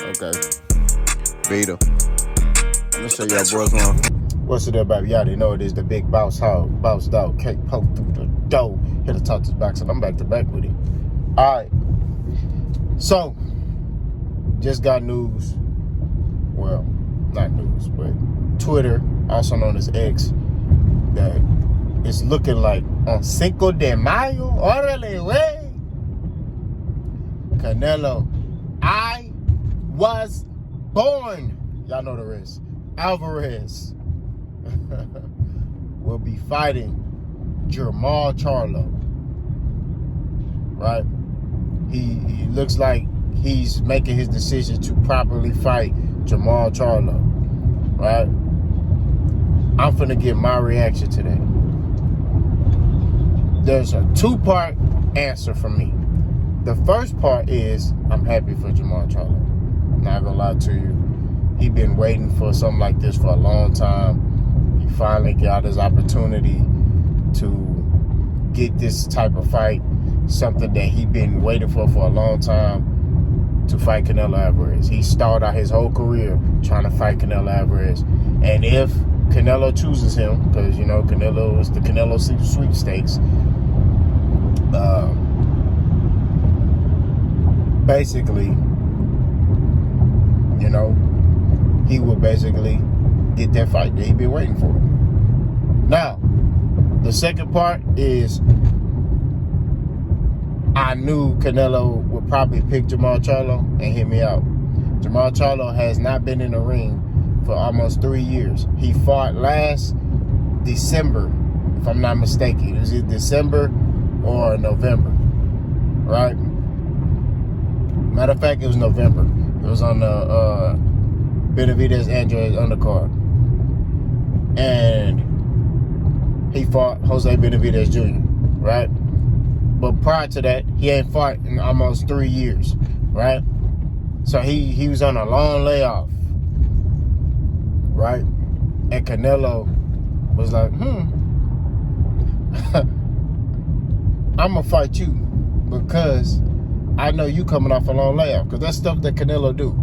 Okay. Vita. I'm gonna show y'all boys one. What's it up, baby? Y'all know it is the big boss hog, boss dog, cake poke through the dough. Here to talk this box, and I'm back to back with it. All right. So, just got news. Well, not news, but Twitter, also known as X, that it's looking like on Cinco de Mayo, orale way, Canelo, I was born. Y'all know the rest. Alvarez will be fighting Jermall Charlo. Right? He looks like he's making his decision to properly fight Jermall Charlo. Right? I'm finna get my reaction to that. There's a two-part answer from me. The first part is I'm happy for Jermall Charlo. Not gonna lie to you. He been waiting for something like this for a long time. He finally got his opportunity to get this type of fight. Something that he been waiting for a long time, to fight Canelo Alvarez. He started out his whole career trying to fight Canelo Alvarez. And if Canelo chooses him, because, you know, Canelo is the Canelo sweepstakes, basically, you know, he will basically get that fight that he's been waiting for. Now, the second part is I knew Canelo would probably pick Jermall Charlo and hit me out. Jermall Charlo has not been in the ring for almost 3 years. He fought last December, if I'm not mistaken. It was either December or November, right? Matter of fact, it was November. It was on the Benavidez Andres undercard. And he fought Jose Benavidez Jr., right? But prior to that, he ain't fought in almost 3 years, right? So he was on a long layoff, right? And Canelo was like, I'm going to fight you because I know you coming off a long layoff. Because that's stuff that Canelo do,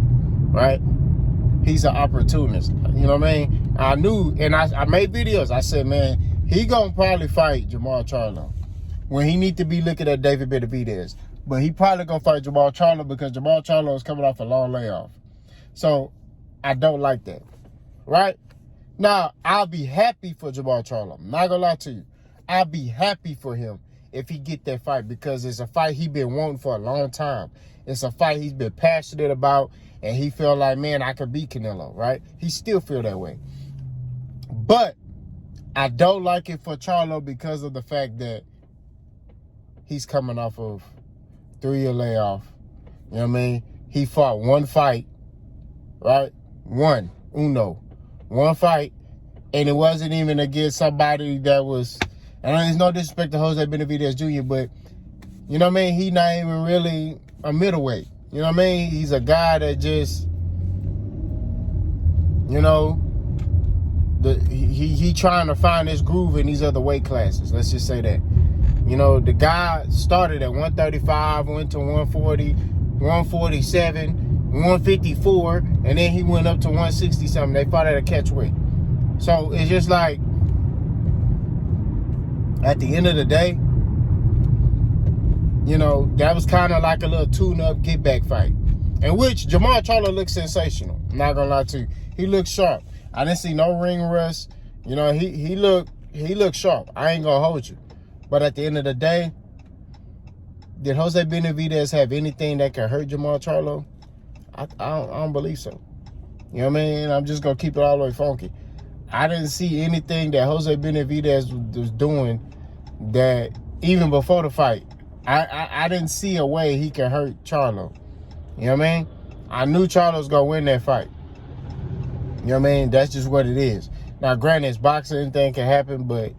right? He's an opportunist. You know what I mean? I knew, and I made videos. I said, man, he going to probably fight Jermall Charlo when he need to be looking at David Benavidez. But he probably going to fight Jermall Charlo because Jermall Charlo is coming off a long layoff. So, I don't like that, right? Now, I'll be happy for Jermall Charlo. I'm not going to lie to you. I'll be happy for him if he get that fight because it's a fight he been wanting for a long time. It's a fight he's been passionate about, and he feel like, man, I could beat Canelo, right? He still feel that way. But I don't like it for Charlo because of the fact that he's coming off of 3-year layoff. You know what I mean? He fought one fight, right? One fight, and it wasn't even against somebody that was, and there's no disrespect to Jose Benavidez Jr., but, you know what I mean? He not even really a middleweight. You know what I mean? He's a guy that just, you know, he trying to find his groove in these other weight classes. Let's just say that. You know, the guy started at 135, went to 140, 147, 154, and then he went up to 160 something. They fought at a catch weight. So it's just like, at the end of the day, you know, that was kind of like a little tune-up get-back fight, in which Jermall Charlo looked sensational. I'm not gonna lie to you. He looked sharp. I didn't see no ring rust. You know, he looked sharp. I ain't gonna hold you. But at the end of the day, did Jose Benavidez have anything that could hurt Jermall Charlo? I don't believe so. You know what I mean? I'm just gonna keep it all the way funky. I didn't see anything that Jose Benavidez was doing that, even before the fight, I didn't see a way he could hurt Charlo. You know what I mean? I knew Charlo was going to win that fight. You know what I mean? That's just what it is. Now, granted, it's boxing, anything can happen, but,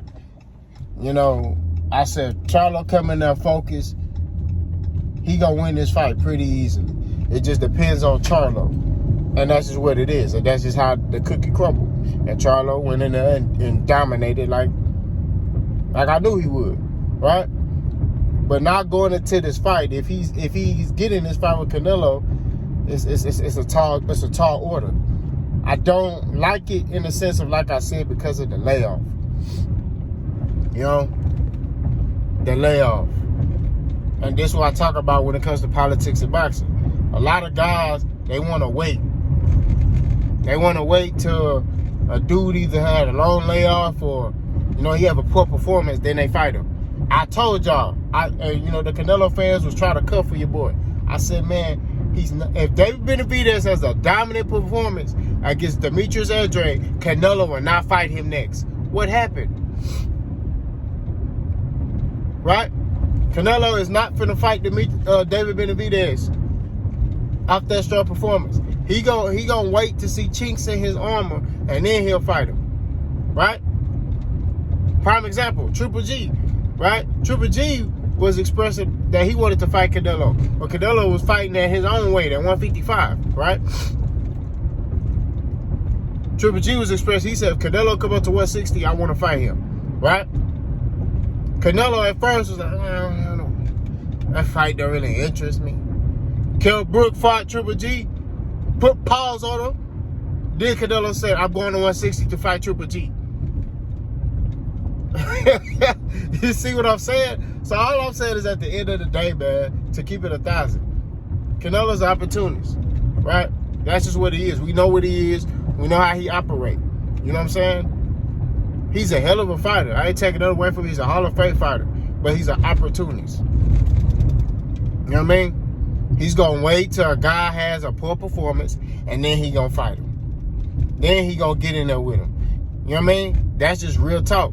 you know, I said Charlo coming there focused, he going to win this fight pretty easily. It just depends on Charlo. And that's just what it is. And that's just how the cookie crumbled. And Charlo went in there and dominated like I knew he would, right? But not going into this fight, if he's getting this fight with Canelo, it's a tall order. I don't like it in the sense of, like I said, because of the layoff. You know, the layoff. And this is what I talk about when it comes to politics and boxing. A lot of guys, they want to wait. They want to wait till a dude either had a long layoff or, you know, he have a poor performance, then they fight him. I told y'all, you know, the Canelo fans was trying to cut for your boy. I said, man, if David Benavidez has a dominant performance against Demetrius Andrade, Canelo will not fight him next. What happened? Right? Canelo is not finna fight David Benavidez off that strong performance. He gonna wait to see chinks in his armor, and then he'll fight him. Right? Prime example, Triple G. Right? Triple G was expressing that he wanted to fight Canelo, but Canelo was fighting at his own weight at 155. Right? Triple G was expressing, he said, if Canelo come up to 160, I want to fight him. Right? Canelo at first was like, that fight don't really interest me. Kell Brook fought Triple G, put pause on him. Then Canelo said, I'm going to 160 to fight Triple G. You see what I'm saying? So all I'm saying is, at the end of the day, man, to keep it 1,000, Canelo's an opportunist, right? That's just what he is. We know what he is. We know how he operates. You know what I'm saying? He's a hell of a fighter. I ain't taking that away from him. He's a Hall of Fame fighter, but he's an opportunist. You know what I mean? He's going to wait till a guy has a poor performance, and then he going to fight him. Then he going to get in there with him. You know what I mean? That's just real talk.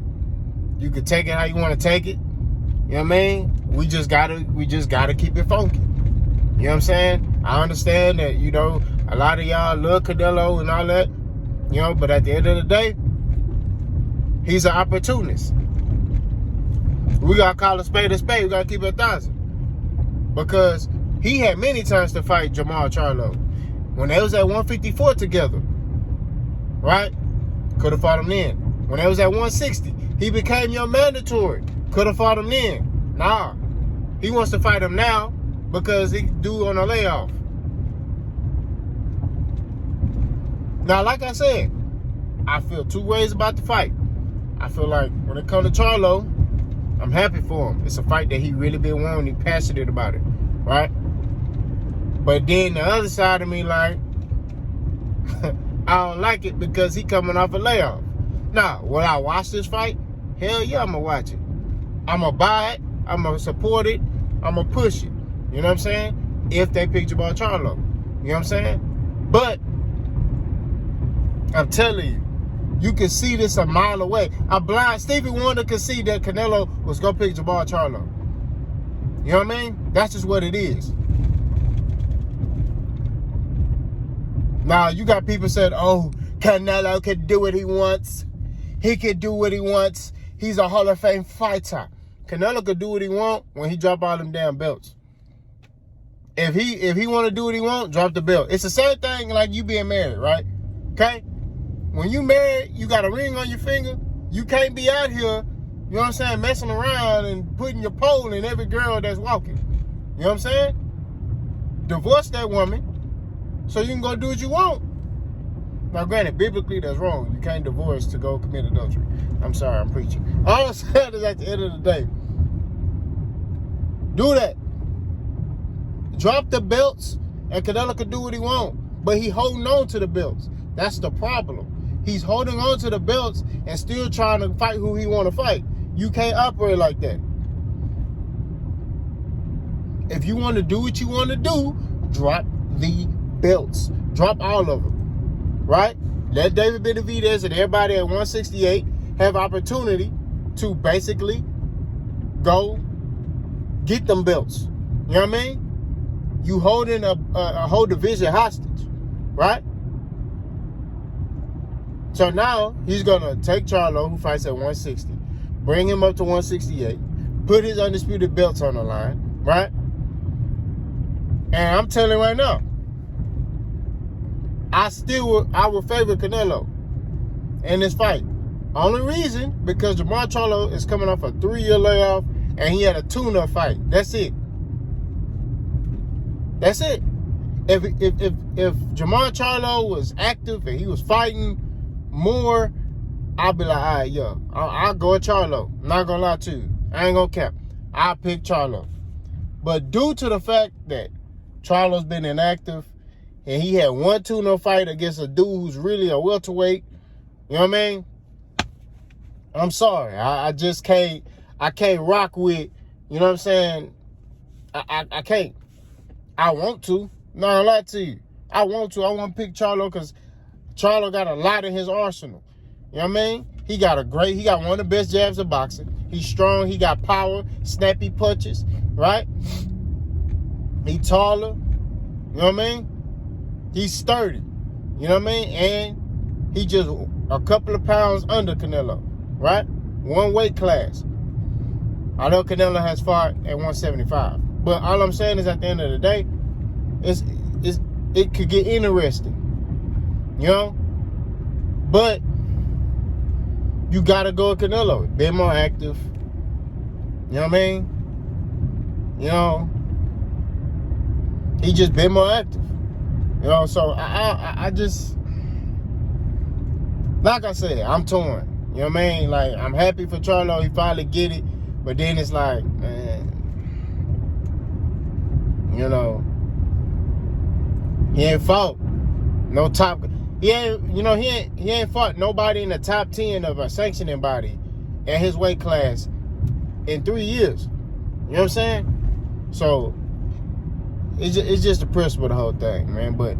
You can take it how you want to take it. You know what I mean? We just gotta keep it funky. You know what I'm saying? I understand that, you know, a lot of y'all love Canelo and all that, you know, but at the end of the day, he's an opportunist. We gotta call a spade a spade. We gotta keep it 1,000. Because he had many times to fight Jermall Charlo. When they was at 154 together, right? Could have fought him then. When they was at 160, he became your mandatory. Could have fought him then. Nah. He wants to fight him now because he due on a layoff. Now, like I said, I feel two ways about the fight. I feel like when it comes to Charlo, I'm happy for him. It's a fight that he really been wanting. He's passionate about it, right? But then the other side of me, like, I don't like it because he coming off a layoff. Now, will I watch this fight? Hell yeah, I'm going to watch it. I'm going to buy it. I'm going to support it. I'm going to push it. You know what I'm saying? If they pick Jermall Charlo. You know what I'm saying? But I'm telling you, you can see this a mile away. I'm blind. Stevie Wonder could see that Canelo was going to pick Jermall Charlo. You know what I mean? That's just what it is. Now, you got people saying, oh, Canelo can do what he wants. He can do what he wants. He's a Hall of Fame fighter. Canelo could do what he wants when he drop all them damn belts. If he want to do what he wants, drop the belt. It's the same thing like you being married, right? Okay? When you married, you got a ring on your finger. You can't be out here, you know what I'm saying, messing around and putting your pole in every girl that's walking. You know what I'm saying? Divorce that woman so you can go do what you want. Now, granted, biblically, that's wrong. You can't divorce to go commit adultery. I'm sorry, I'm preaching. All I'm saying is, at the end of the day, do that. Drop the belts, and Canelo can do what he wants. But he holding on to the belts. That's the problem. He's holding on to the belts and still trying to fight who he want to fight. You can't operate like that. If you want to do what you want to do, drop the belts. Drop all of them. Right? Let David Benavidez and everybody at 168 have opportunity to basically go get them belts. You know what I mean? You holding a whole division hostage. Right? So now he's going to take Charlo, who fights at 160, bring him up to 168, put his undisputed belts on the line. Right? And I'm telling you right now, I will favor Canelo in this fight. Only reason, because Jermall Charlo is coming off a 3-year layoff and he had a tune-up fight. That's it. That's it. if Jermall Charlo was active and he was fighting more, I'd be like, all right, yo, I'll go with Charlo. I'm not gonna lie to you. I ain't gonna cap. I'll pick Charlo. But due to the fact that Charlo's been inactive and he had one tune-up fight against a dude who's really a welterweight, you know what I mean? I'm sorry. I just can't rock with, you know what I'm saying? I can't. I want to. Not gonna lie to you. I want to. I want to pick Charlo because Charlo got a lot in his arsenal. You know what I mean? He got one of the best jabs of boxing. He's strong. He got power, snappy punches, right? He taller. You know what I mean? He's sturdy. You know what I mean? And he just a couple of pounds under Canelo, right? One weight class. I know Canelo has fought at 175. But all I'm saying is at the end of the day, it could get interesting. You know? But you gotta go with Canelo. Been more active. You know what I mean? You know, he just been more active. You know, so I just, like I said, I'm torn. You know what I mean? Like, I'm happy for Charlo. He finally get it. But then it's like, man, you know, he ain't fought no top. He ain't fought nobody in the top 10 of a sanctioning body at his weight class in 3 years. You know what I'm saying? So it's just the principle of the whole thing, man. But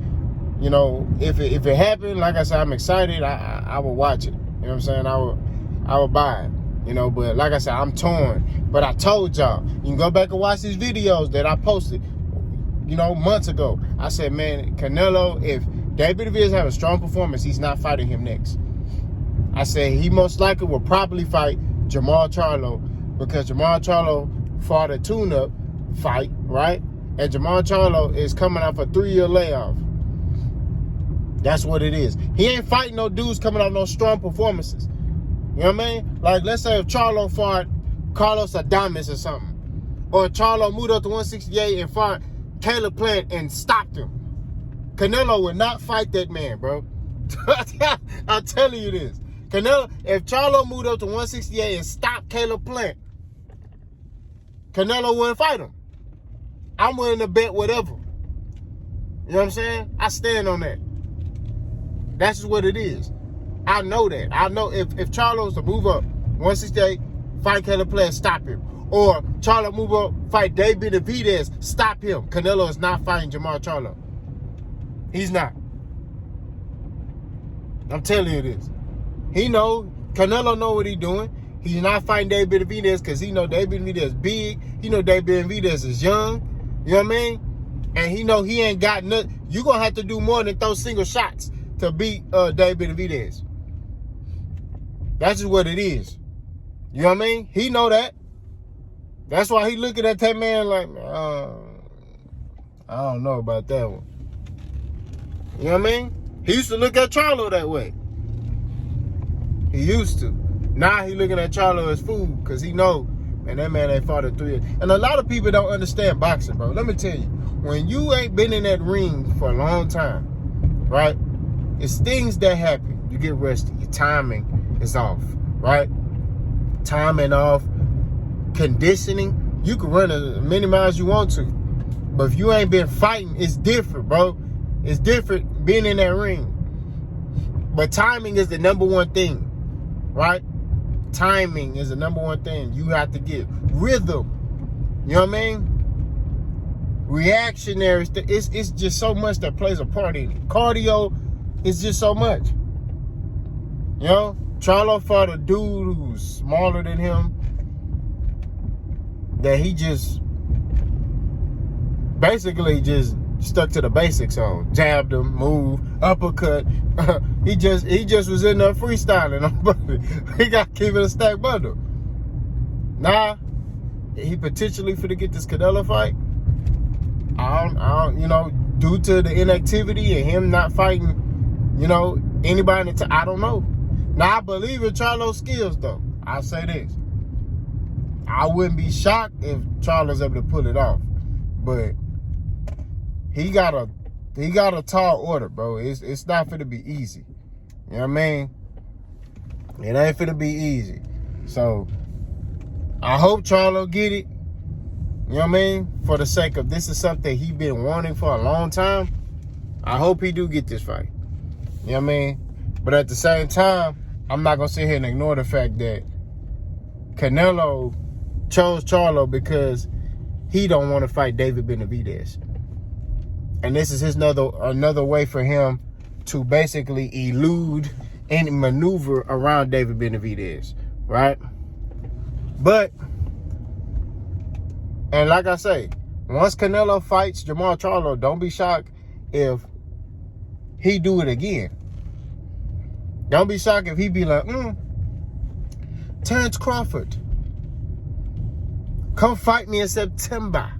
you know, if it happened, like I said, I'm excited. I will watch it. You know what I'm saying? I will buy it. You know, but like I said, I'm torn. But I told y'all, you can go back and watch these videos that I posted, you know, months ago. I said, man, Canelo, if David Benavidez have a strong performance, he's not fighting him next. I said he most likely will probably fight Jermall Charlo because Jermall Charlo fought a tune-up fight, right? And Jermall Charlo is coming off a 3-year layoff. That's what it is. He ain't fighting no dudes coming off no strong performances. You know what I mean? Like, let's say if Charlo fought Carlos Adames or something. Or Charlo moved up to 168 and fought Caleb Plant and stopped him. Canelo would not fight that man, bro. I'm telling you this. Canelo, if Charlo moved up to 168 and stopped Caleb Plant, Canelo wouldn't fight him. I'm willing to bet whatever. You know what I'm saying? I stand on that. That's just what it is. I know that. I know if Charlo's to move up 168, fight Caleb Plant, stop him. Or Charlo move up, fight David Benavidez, stop him. Canelo is not fighting Jermall Charlo. He's not. I'm telling you this. He know. Canelo know what he's doing. He's not fighting David Benavidez because he know David Benavidez is big. He know David Benavidez is young. You know what I mean? And he know he ain't got nothing. You're going to have to do more than throw single shots to beat David Benavidez. That's just what it is. You know what I mean? He know that. That's why he looking at that man like, I don't know about that one. You know what I mean? He used to look at Charlo that way. He used to. Now he looking at Charlo as food because he know, man, that man ain't fought in 3 years. And a lot of people don't understand boxing, bro. Let me tell you, when you ain't been in that ring for a long time, right? It's things that happen. You get rusty. Your timing is off, right? Timing off. Conditioning. You can run as many miles you want to. But if you ain't been fighting, it's different, bro. It's different being in that ring. But timing is the number one thing, right? Timing is the number one thing you have to get. Rhythm. You know what I mean? Reactionary. It's just so much that plays a part in it. Cardio is just so much. You know? Charlo fought a dude who's smaller than him that he just basically just stuck to the basics on. Jabbed him, moved, uppercut. he just was in there freestyling on buddy. He got to keep it a stack bundle. Nah, he potentially finna get this Canelo fight. I don't, you know, due to the inactivity and him not fighting, you know, anybody in the I don't know. Now I believe in Charlo's skills though. I'll say this. I wouldn't be shocked if Charlo's able to pull it off. But he got a he got a tall order, bro. It's not finna be easy. You know what I mean? It ain't finna be easy. So I hope Charlo get it. You know what I mean? For the sake of this is something he been wanting for a long time. I hope he do get this fight. You know what I mean? But at the same time, I'm not gonna sit here and ignore the fact that Canelo chose Charlo because he don't want to fight David Benavidez. And this is another way for him to basically elude and maneuver around David Benavidez, right? But, and like I say, once Canelo fights Jermall Charlo, don't be shocked if he do it again. Don't be shocked if he be like, Terrence Crawford, come fight me in September.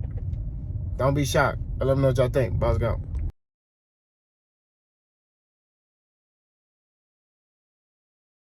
Don't be shocked. Let me know what y'all think. Boss go.